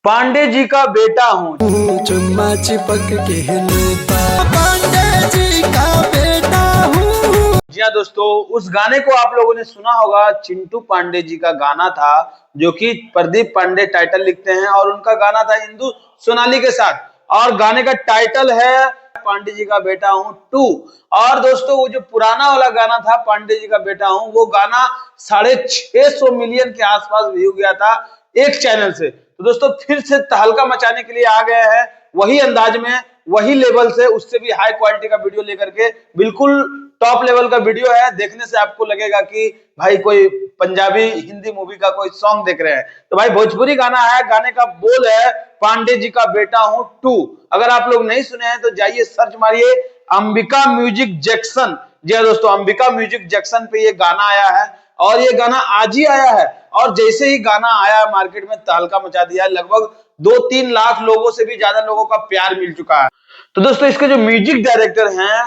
पांडे जी का बेटा हूँ, चुम्मा चिपक के लेता, पांडे जी का बेटा हूँ। जी हाँ दोस्तों, उस गाने को आप लोगों ने सुना होगा। चिंटू पांडे जी का गाना था, जो कि प्रदीप पांडे टाइटल लिखते हैं और उनका गाना था इंदु सोनाली के साथ। और गाने का टाइटल है पांडे जी का बेटा हूँ 2। और दोस्तों, वो जो पुराना वाला गाना था पांडे जी का बेटा हूँ, वो गाना 650 मिलियन के आसपास व्यू गया था एक चैनल से। तो दोस्तों, फिर से तहलका मचाने के लिए आ गए हैं, वही अंदाज में, वही लेवल से, उससे भी हाई क्वालिटी का वीडियो लेकर के। बिल्कुल टॉप लेवल का वीडियो है, देखने से आपको लगेगा कि भाई कोई पंजाबी हिंदी मूवी का कोई सॉन्ग देख रहे हैं। तो भाई भोजपुरी गाना है, गाने का बोल है पांडे जी का बेटा हूं 2। अगर आप लोग नहीं सुने हैं तो जाइए सर्च मारिए अंबिका म्यूजिक जैक्सन। जी हाँ दोस्तों, अंबिका म्यूजिक जैक्सन पे ये गाना आया है और ये गाना आज ही आया है। और जैसे ही गाना आया मार्केट में तहलका मचा दिया है। लगभग 2-3 लाख लोगों से भी ज्यादा लोगों का प्यार मिल चुका है। तो दोस्तों, इसके जो म्यूजिक डायरेक्टर हैं,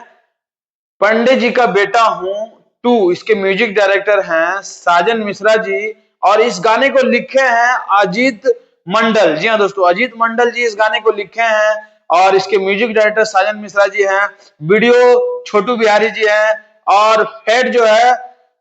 पांडे जी का बेटा हूं 2, इसके म्यूजिक डायरेक्टर हैं साजन मिश्रा जी। और इस गाने को लिखे हैं अजीत मंडल। जी हाँ दोस्तों, अजीत मंडल जी इस गाने को लिखे हैं और इसके म्यूजिक डायरेक्टर साजन मिश्रा जी हैं। वीडियो छोटू बिहारी जी हैं और हेड जो है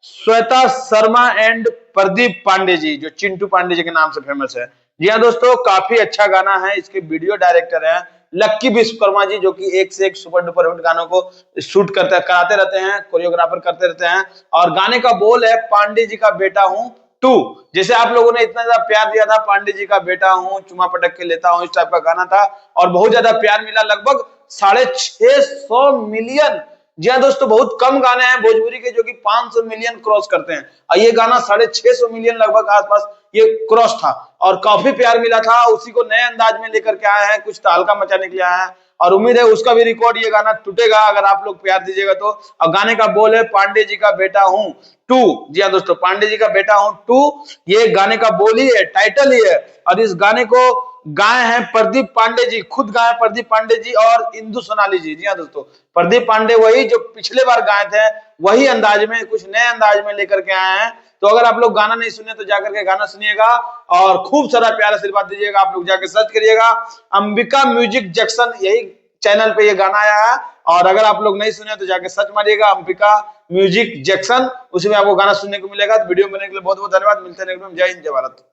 श्वेता शर्मा एंड प्रदीप पांडे जी, जो चिंटू पांडे जी के नाम से फेमस है। जी हाँ दोस्तों, काफी अच्छा गाना है। इसके वीडियो डायरेक्टर हैं लक्की विश्वकर्मा जी, जो कि एक से एक सुपर डुपर हिट गानों को शूट कराते रहते हैं, कोरियोग्राफर करते रहते हैं। और गाने का बोल है पांडे जी का बेटा हूं 2। जैसे आप लोगों ने इतना ज्यादा प्यार दिया था, पांडे जी का बेटा हूं चुमा पटक के लेता हूं, इस टाइप का गाना था और बहुत ज्यादा प्यार मिला, लगभग 650 मिलियन। जी हाँ दोस्तों, बहुत कम गाने हैं भोजपुरी के जो कि 500 मिलियन क्रॉस करते हैं, और ये गाना 650 मिलियन लगभग आसपास ये क्रॉस था और काफी प्यार मिला था। उसी को नए अंदाज में लेकर के आए हैं, कुछ तहलका मचाने के लिए आए हैं और उम्मीद है उसका भी रिकॉर्ड ये गाना टूटेगा अगर आप लोग प्यार दीजिएगा तो। और गाने का बोल है पांडे जी का बेटा हूं 2। जी हाँ दोस्तों, पांडे जी का बेटा हूं 2, ये गाने का बोल ही है, टाइटल ही है। और इस गाने को गाए हैं प्रदीप पांडे जी, खुद गाए प्रदीप पांडे जी और इंदु सोनाली जी। जी हाँ दोस्तों, प्रदीप पांडे वही जो पिछले बार गाए थे, वही अंदाज में, कुछ नए अंदाज में लेकर के आए हैं। तो अगर आप लोग गाना नहीं सुने तो जाकर के गाना सुनिएगा और खूब सारा प्यार आशीर्वाद दीजिएगा। आप लोग जाकर सर्च करिएगा अंबिका म्यूजिक जैक्सन, यही चैनल पे ये गाना आया है। और अगर आप लोग नहीं सुने तो जाकर सर्च मारिएगा अंबिका म्यूजिक जैक्सन, उसमें आपको गाना सुनने को मिलेगा। तो वीडियो बनाने के लिए बहुत बहुत धन्यवाद। मिलते हैं नेक्स्ट टाइम। जय हिंद, जय भारत।